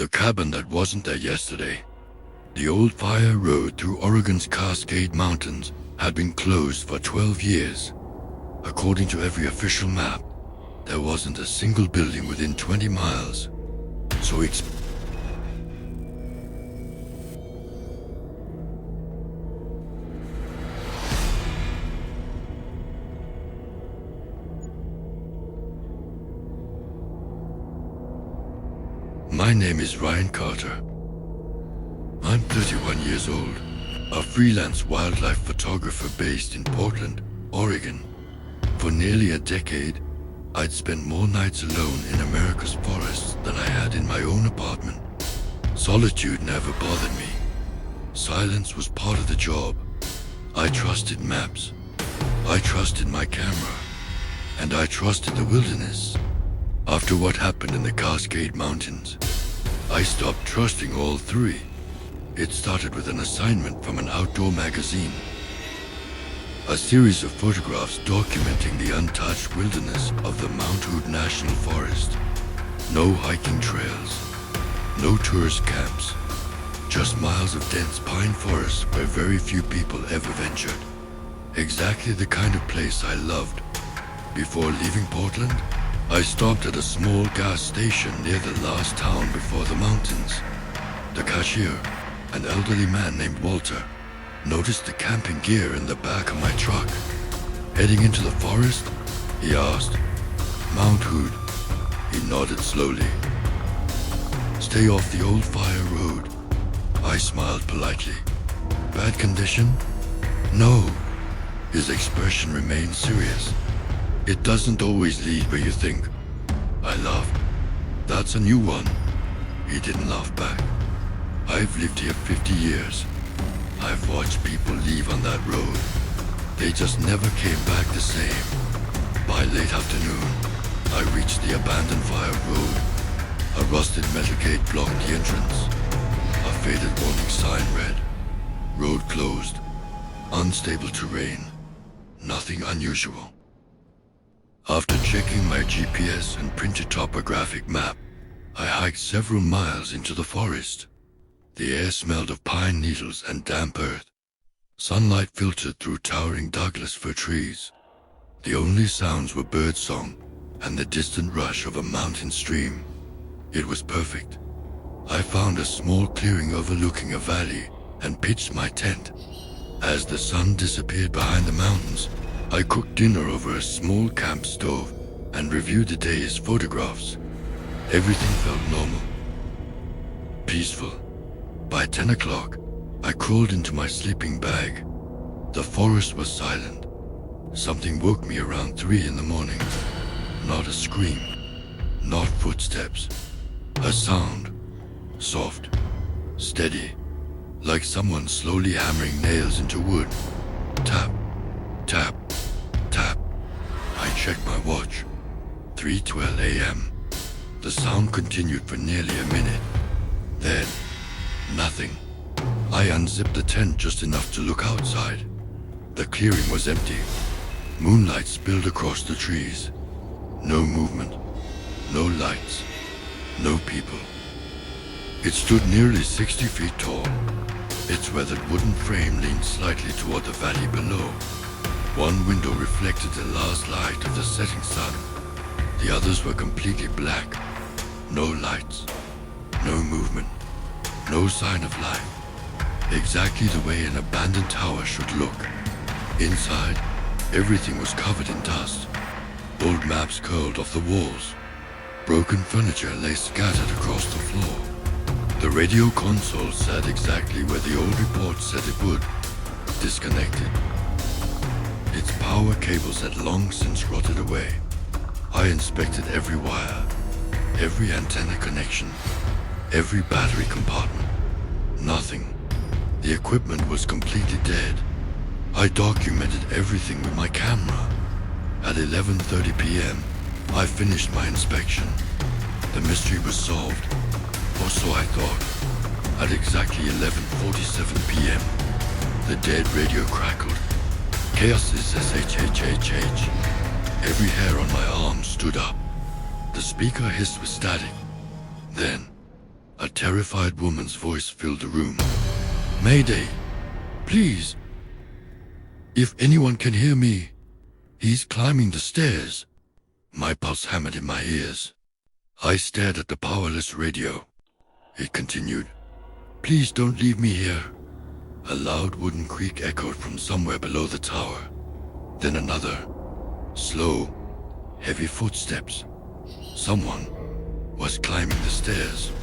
The cabin that wasn't there yesterday. The old fire road through Oregon's Cascade Mountains had been closed for 12 years. According to every official map, there wasn't a single building within 20 miles. So My name is Ryan Carter. I'm 31 years old, a freelance wildlife photographer based in Portland, Oregon. For nearly a decade, I'd spent more nights alone in America's forests than I had in my own apartment. Solitude never bothered me. Silence was part of the job. I trusted maps. I trusted my camera. And I trusted the wilderness. After what happened in the Cascade Mountains, I stopped trusting all three. It started with an assignment from an outdoor magazine. A series of photographs documenting the untouched wilderness of the Mount Hood National Forest. No hiking trails, no tourist camps, just miles of dense pine forest where very few people ever ventured. Exactly the kind of place I loved. Before leaving Portland, I stopped at a small gas station near the last town before the mountains. The cashier, an elderly man named Walter, noticed the camping gear in the back of my truck. Heading into the forest, he asked, "Mount Hood?" He nodded slowly. "Stay off the old fire road." I smiled politely. "Bad condition?" "No." His expression remained serious. "It doesn't always lead where you think." I laughed. "That's a new one." He didn't laugh back. "I've lived here 50 years. I've watched people leave on that road. They just never came back the same." By late afternoon, I reached the abandoned fire road. A rusted metal gate blocked the entrance. A faded warning sign read, "Road closed. Unstable terrain. Nothing unusual." After checking my GPS and printed topographic map, I hiked several miles into the forest. The air smelled of pine needles and damp earth. Sunlight filtered through towering Douglas fir trees. The only sounds were birdsong and the distant rush of a mountain stream. It was perfect. I found a small clearing overlooking a valley and pitched my tent. As the sun disappeared behind the mountains, I cooked dinner over a small camp stove and reviewed the day's photographs. Everything felt normal, peaceful. By 10 o'clock, I crawled into my sleeping bag. The forest was silent. Something woke me around 3 in the morning. Not a scream, not footsteps. A sound, soft, steady, like someone slowly hammering nails into wood. Tap, tap, tap. I checked my watch. 3:12 a.m. The sound continued for nearly a minute. Then, nothing. I unzipped the tent just enough to look outside. The clearing was empty. Moonlight spilled across the trees. No movement. No lights. No people. It stood nearly 60 feet tall. Its weathered wooden frame leaned slightly toward the valley below. One window reflected the last light of the setting sun. The others were completely black. No lights. No movement. No sign of life. Exactly the way an abandoned tower should look. Inside, everything was covered in dust. Old maps curled off the walls. Broken furniture lay scattered across the floor. The radio console sat exactly where the old report said it would, disconnected. Its power cables had long since rotted away. I inspected every wire, every antenna connection, every battery compartment. Nothing. The equipment was completely dead. I documented everything with my camera. At 11:30 p.m., I finished my inspection. The mystery was solved, or so I thought. At exactly 11:47 p.m., the dead radio crackled. Chaos is SHHHH. Every hair on my arm stood up. The speaker hissed with static. Then, a terrified woman's voice filled the room. Mayday! Please! If anyone can hear me, he's climbing the stairs. My pulse hammered in my ears. I stared at the powerless radio. It continued. Please don't leave me here. A loud wooden creak echoed from somewhere below the tower. Then another. Slow, heavy footsteps. Someone was climbing the stairs.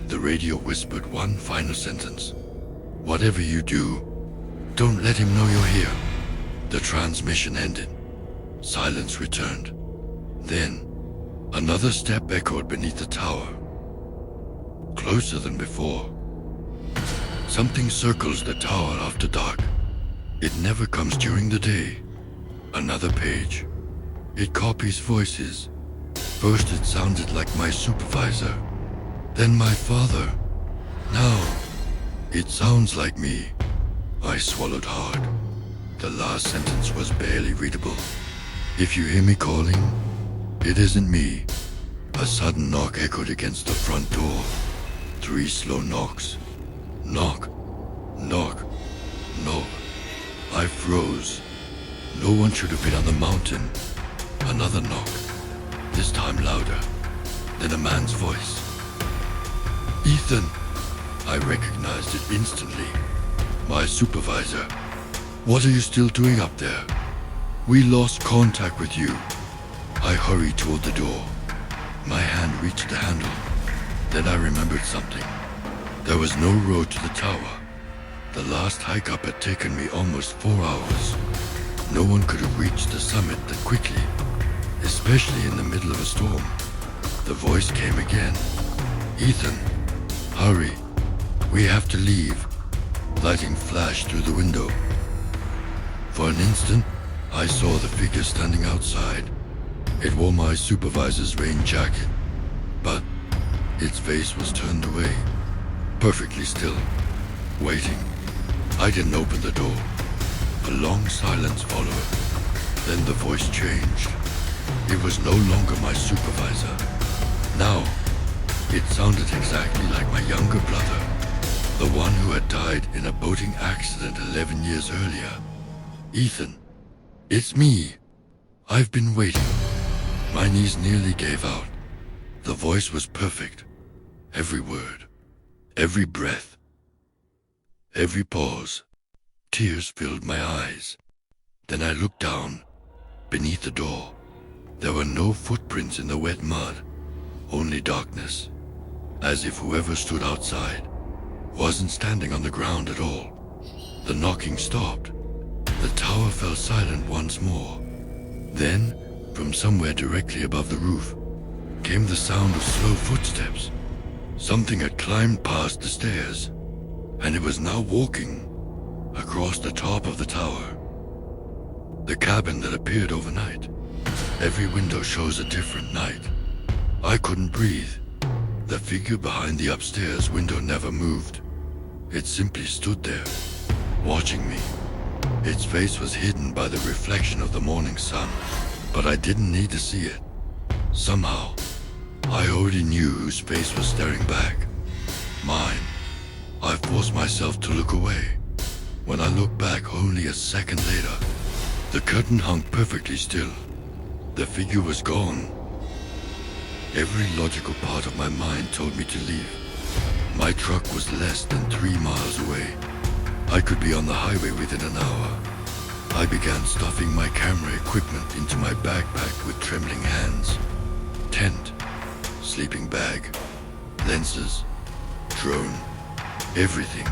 The radio whispered one final sentence. Whatever you do, don't let him know you're here. The transmission ended. Silence returned. Then, another step echoed beneath the tower. Closer than before. Something circles the tower after dark. It never comes during the day. Another page. It copies voices. First it sounded like my supervisor, then my father. Now, it sounds like me. I swallowed hard. The last sentence was barely readable. If you hear me calling, it isn't me. A sudden knock echoed against the front door. 3 slow knocks. Knock, knock, knock. I froze. No one should have been on the mountain. Another knock, this time louder. Then a man's voice. Ethan! I recognized it instantly. My supervisor. What are you still doing up there? We lost contact with you. I hurried toward the door. My hand reached the handle. Then I remembered something. There was no road to the tower. The last hike up had taken me almost 4 hours. No one could have reached the summit that quickly, especially in the middle of a storm. The voice came again. Ethan, hurry. We have to leave. Lighting flashed through the window. For an instant, I saw the figure standing outside. It wore my supervisor's rain jacket, but its face was turned away, perfectly still, waiting. I didn't open the door. A long silence followed. Then the voice changed. It was no longer my supervisor. Now, it sounded exactly like my younger brother, the one who had died in a boating accident 11 years earlier. Ethan, it's me. I've been waiting. My knees nearly gave out. The voice was perfect. Every word, every breath, every pause. Tears filled my eyes. Then I looked down. Beneath the door, there were no footprints in the wet mud, only darkness, as if whoever stood outside wasn't standing on the ground at all. The knocking stopped. The tower fell silent once more. Then, from somewhere directly above the roof, came the sound of slow footsteps. Something had climbed past the stairs, and it was now walking across the top of the tower. The cabin that appeared overnight. Every window shows a different night. I couldn't breathe. The figure behind the upstairs window never moved. It simply stood there, watching me. Its face was hidden by the reflection of the morning sun, but I didn't need to see it. Somehow, I already knew whose face was staring back. Mine. I forced myself to look away. When I looked back only a second later, the curtain hung perfectly still. The figure was gone. Every logical part of my mind told me to leave. My truck was less than 3 miles away. I could be on the highway within an hour. I began stuffing my camera equipment into my backpack with trembling hands. Tent, sleeping bag, lenses, drone, everything.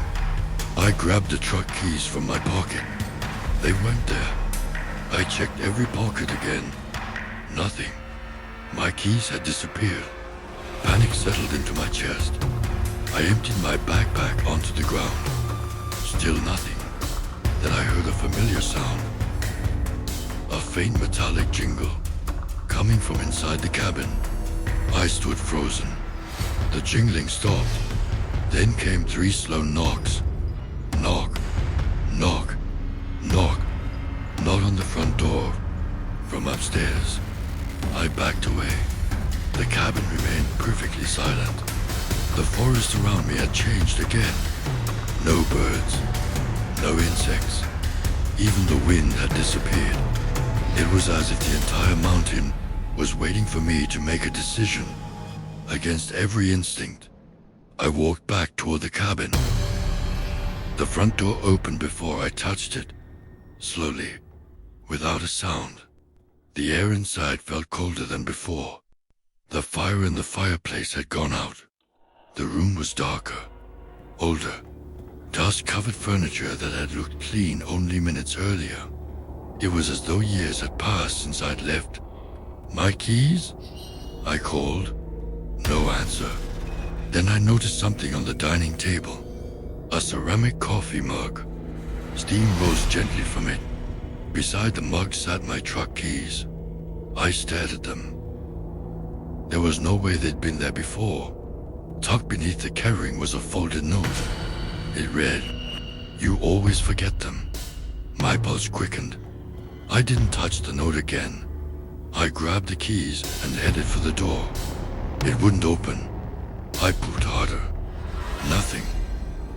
I grabbed the truck keys from my pocket. They weren't there. I checked every pocket again. Nothing. My keys had disappeared. Panic settled into my chest. I emptied my backpack onto the ground. Still nothing. Then I heard a familiar sound. A faint metallic jingle, coming from inside the cabin. I stood frozen. The jingling stopped. Then came 3 slow knocks. Knock, knock, knock. Not on the front door. From upstairs. I backed away. The cabin remained perfectly silent. The forest around me had changed again. No birds, no insects. Even the wind had disappeared. It was as if the entire mountain was waiting for me to make a decision. Against every instinct, I walked back toward the cabin. The front door opened before I touched it, slowly, without a sound. The air inside felt colder than before. The fire in the fireplace had gone out. The room was darker, older, dust-covered furniture that had looked clean only minutes earlier. It was as though years had passed since I'd left. "My keys?" I called. No answer. Then I noticed something on the dining table. A ceramic coffee mug. Steam rose gently from it. Beside the mug sat my truck keys. I stared at them. There was no way they'd been there before. Tucked beneath the carrying was a folded note. It read, "You always forget them." My pulse quickened. I didn't touch the note again. I grabbed the keys and headed for the door. It wouldn't open. I pulled harder. Nothing.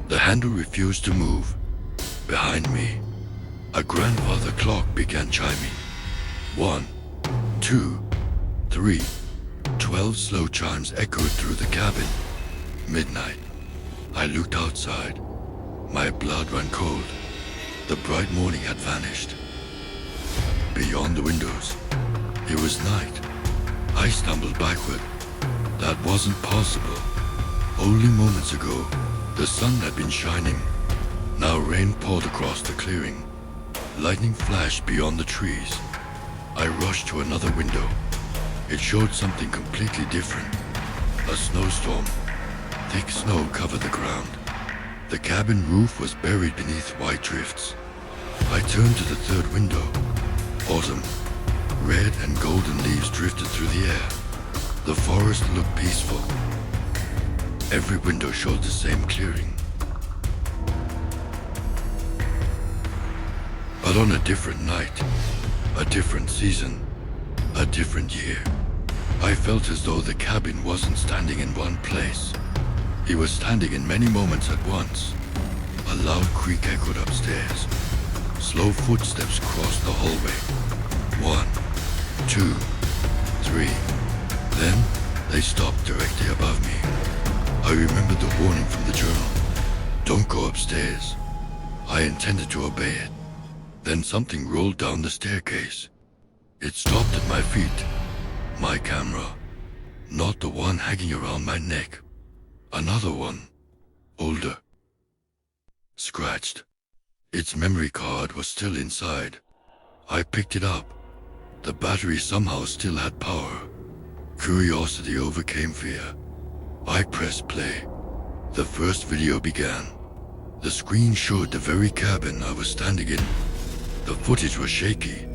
The handle refused to move. Behind me, a grandfather clock began chiming. 1, 2, 3. 12 slow chimes echoed through the cabin. Midnight. I looked outside. My blood ran cold. The bright morning had vanished. Beyond the windows, it was night. I stumbled backward. That wasn't possible. Only moments ago, the sun had been shining. Now rain poured across the clearing. Lightning flashed beyond the trees. I rushed to another window. It showed something completely different. A snowstorm. Thick snow covered the ground. The cabin roof was buried beneath white drifts. I turned to the third window. Autumn. Red and golden leaves drifted through the air. The forest looked peaceful. Every window showed the same clearing. But on a different night, a different season, a different year, I felt as though the cabin wasn't standing in one place. It was standing in many moments at once. A loud creak echoed upstairs. Slow footsteps crossed the hallway. 1, 2, 3. Then they stopped directly above me. I remembered the warning from the journal. Don't go upstairs. I intended to obey it. Then something rolled down the staircase. It stopped at my feet. My camera. Not the one hanging around my neck. Another one. Older. Scratched. Its memory card was still inside. I picked it up. The battery somehow still had power. Curiosity overcame fear. I pressed play. The first video began. The screen showed the very cabin I was standing in. The footage was shaky.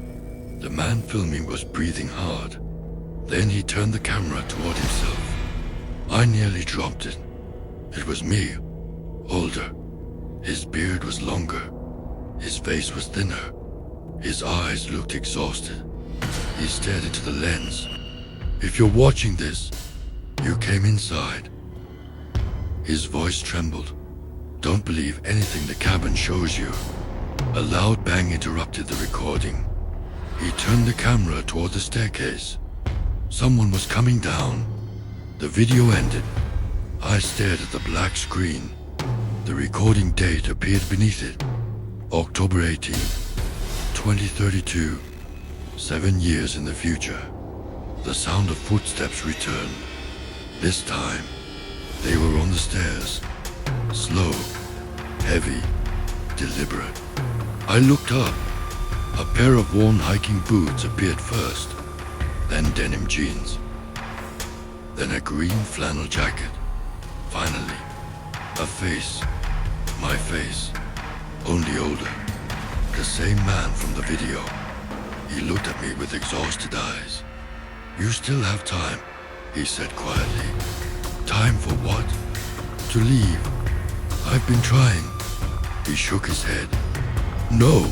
The man filming was breathing hard. Then he turned the camera toward himself. I nearly dropped it. It was me, older. His beard was longer. His face was thinner. His eyes looked exhausted. He stared into the lens. If you're watching this, you came inside. His voice trembled. Don't believe anything the cabin shows you. A loud bang interrupted the recording. He turned the camera toward the staircase. Someone was coming down. The video ended. I stared at the black screen. The recording date appeared beneath it. October 18th, 2032. 7 years in the future. The sound of footsteps returned. This time, they were on the stairs. Slow, heavy, deliberate. I looked up. A pair of worn hiking boots appeared first, then denim jeans, then a green flannel jacket. Finally, a face. My face. Only older. The same man from the video. He looked at me with exhausted eyes. You still have time, he said quietly. Time for what? To leave. I've been trying. He shook his head. No,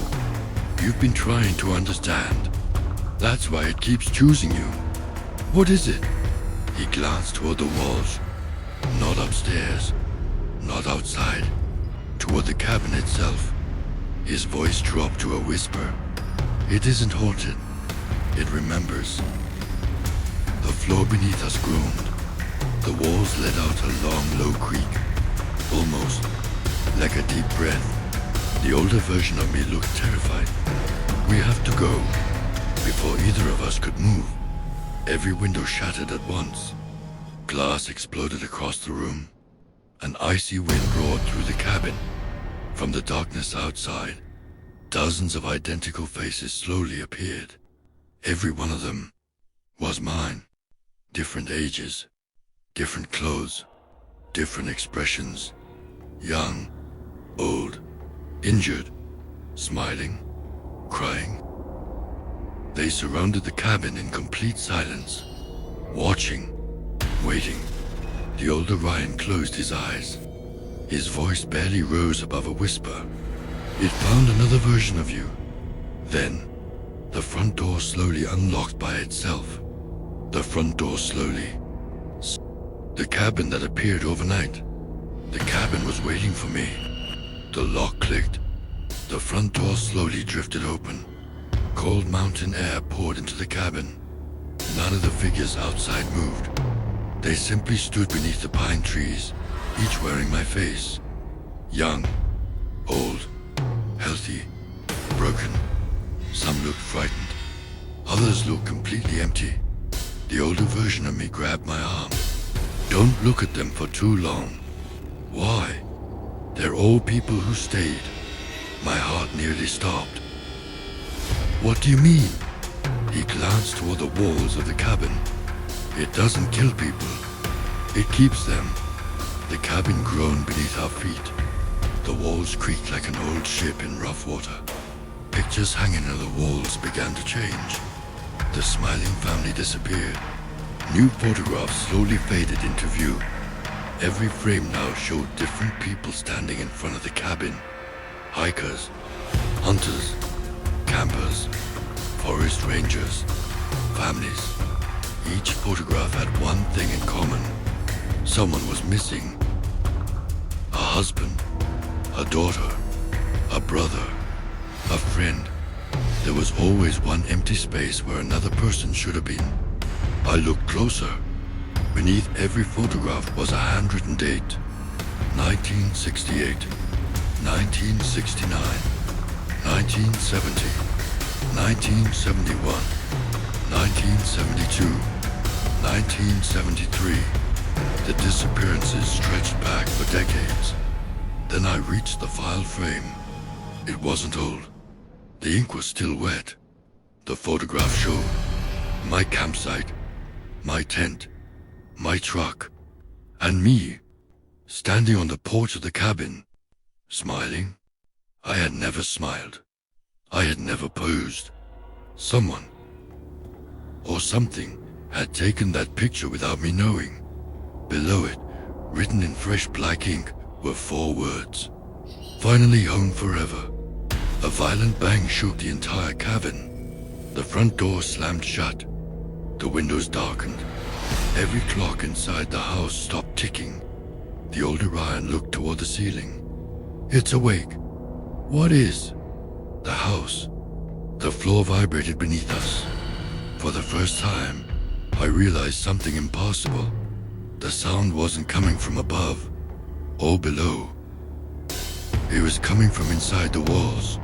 you've been trying to understand. That's why it keeps choosing you. What is it? He glanced toward the walls. Not upstairs, not outside, toward the cabin itself. His voice dropped to a whisper. It isn't haunted. It remembers. The floor beneath us groaned. The walls let out a long, low creak, almost like a deep breath. The older version of me looked terrified. We have to go. Before either of us could move, every window shattered at once. Glass exploded across the room. An icy wind roared through the cabin. From the darkness outside, dozens of identical faces slowly appeared. Every one of them was mine. Different ages, different clothes, different expressions. Young, old, injured, smiling, crying. They surrounded the cabin in complete silence, watching, waiting. The older Ryan closed his eyes. His voice barely rose above a whisper. It found another version of you. Then, the front door slowly unlocked by itself. The front door slowly. The cabin that appeared overnight. The cabin was waiting for me. The lock clicked. The front door slowly drifted open. Cold mountain air poured into the cabin. None of the figures outside moved. They simply stood beneath the pine trees, each wearing my face. Young, old, healthy, broken. Some looked frightened. Others looked completely empty. The older version of me grabbed my arm. Don't look at them for too long. Why? They're all people who stayed. My heart nearly stopped. What do you mean? He glanced toward the walls of the cabin. It doesn't kill people. It keeps them. The cabin groaned beneath our feet. The walls creaked like an old ship in rough water. Pictures hanging on the walls began to change. The smiling family disappeared. New photographs slowly faded into view. Every frame now showed different people standing in front of the cabin. Hikers, hunters, campers, forest rangers, families. Each photograph had one thing in common. Someone was missing. A husband, a daughter, a brother, a friend. There was always one empty space where another person should have been. I looked closer. Beneath every photograph was a handwritten date. 1968, 1969, 1970, 1971, 1972, 1973. The disappearances stretched back for decades. Then I reached the file frame. It wasn't old. The ink was still wet. The photograph showed my campsite, my tent, my truck, and me, standing on the porch of the cabin, smiling. I had never smiled. I had never posed. Someone, or something, had taken that picture without me knowing. Below it, written in fresh black ink, were 4 words. Finally home forever. A violent bang shook the entire cabin. The front door slammed shut. The windows darkened. Every clock inside the house stopped ticking. The older Ryan looked toward the ceiling. It's awake. What is? The house. The floor vibrated beneath us. For the first time, I realized something impossible. The sound wasn't coming from above or below. It was coming from inside the walls.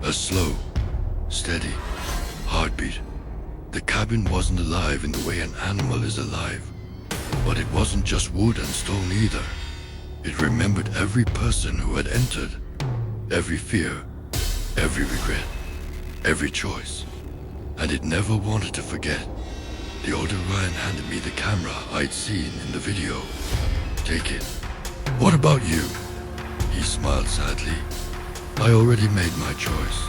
A slow, steady heartbeat. The cabin wasn't alive in the way an animal is alive. But it wasn't just wood and stone either. It remembered every person who had entered. Every fear, every regret, every choice. And it never wanted to forget. The older Ryan handed me the camera I'd seen in the video. Take it. What about you? He smiled sadly. I already made my choice.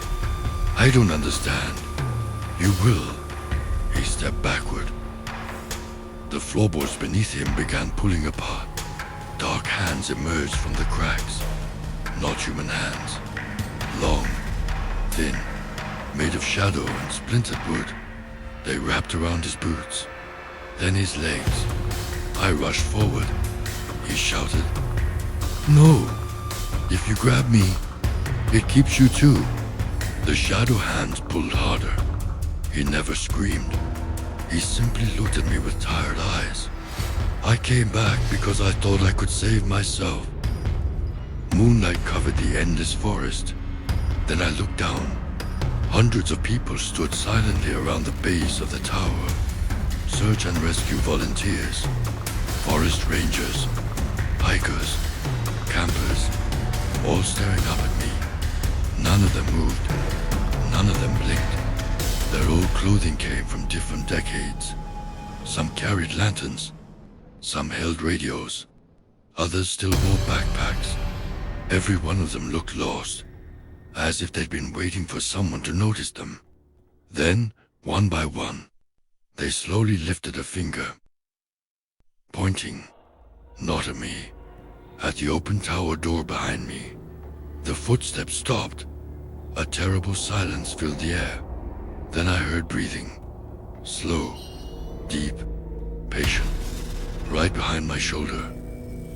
I don't understand. You will. He stepped backward. The floorboards beneath him began pulling apart. Dark hands emerged from the cracks. Not human hands. Long, thin, made of shadow and splintered wood. They wrapped around his boots, then his legs. I rushed forward. he shouted. No! If you grab me, it keeps you too. The shadow hands pulled harder. He never screamed. He simply looked at me with tired eyes. I came back because I thought I could save myself. Moonlight covered the endless forest. Then I looked down. Hundreds of people stood silently around the base of the tower. Search and rescue volunteers, forest rangers, hikers, campers, all staring up at me. None of them moved. None of them blinked. Their old clothing came from different decades. Some carried lanterns. Some held radios. Others still wore backpacks. Every one of them looked lost, as if they'd been waiting for someone to notice them. Then, one by one, they slowly lifted a finger, pointing, not at me, at the open tower door behind me. The footsteps stopped. A terrible silence filled the air. Then I heard breathing, slow, deep, patient, right behind my shoulder.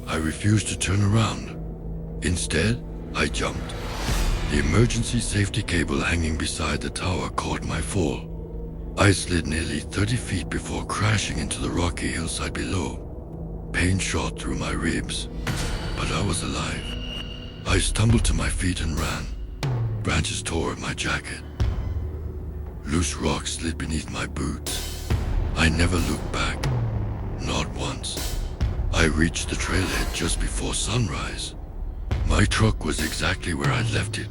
I refused to turn around. Instead, I jumped. The emergency safety cable hanging beside the tower caught my fall. I slid nearly 30 feet before crashing into the rocky hillside below. Pain shot through my ribs, but I was alive. I stumbled to my feet and ran. Branches tore at my jacket. Loose rocks slid beneath my boots. I never looked back, not once. I reached the trailhead just before sunrise. My truck was exactly where I'd left it.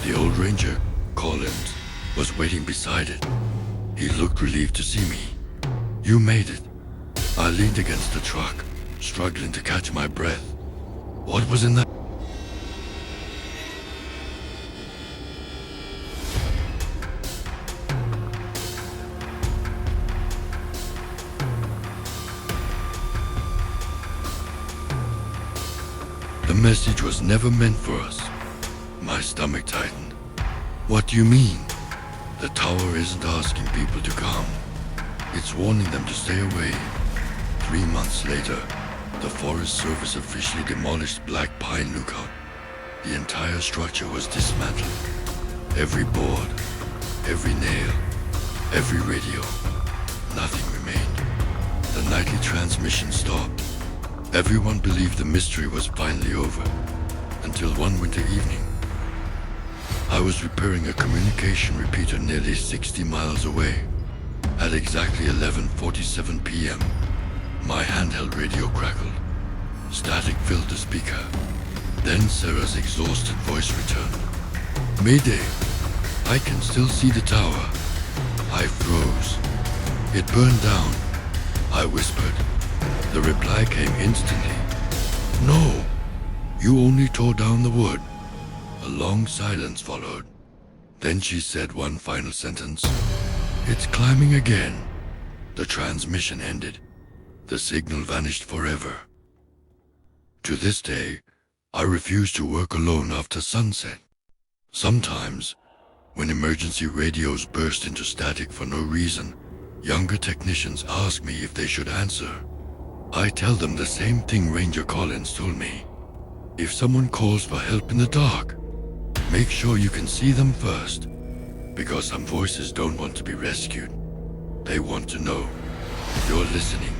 The old ranger, Collins, was waiting beside it. He looked relieved to see me. You made it. I leaned against the truck, struggling to catch my breath. What was in that? The message was never meant for us. My stomach tightened. What do you mean? The tower isn't asking people to come. It's warning them to stay away. 3 months later, the Forest Service officially demolished Black Pine Lookout. The entire structure was dismantled. Every board, every nail, every radio. Nothing remained. The nightly transmission stopped. Everyone believed the mystery was finally over, until one winter evening. I was repairing a communication repeater nearly 60 miles away. At exactly 11:47 p.m., my handheld radio crackled. Static filled the speaker. Then Sarah's exhausted voice returned. Mayday! I can still see the tower. I froze. It burned down. I whispered. The reply came instantly. No, you only tore down the wood. A long silence followed. Then she said one final sentence. It's climbing again. The transmission ended. The signal vanished forever. To this day, I refuse to work alone after sunset. Sometimes, when emergency radios burst into static for no reason, younger technicians ask me if they should answer. I tell them the same thing Ranger Collins told me. If someone calls for help in the dark, make sure you can see them first, because some voices don't want to be rescued. They want to know you're listening.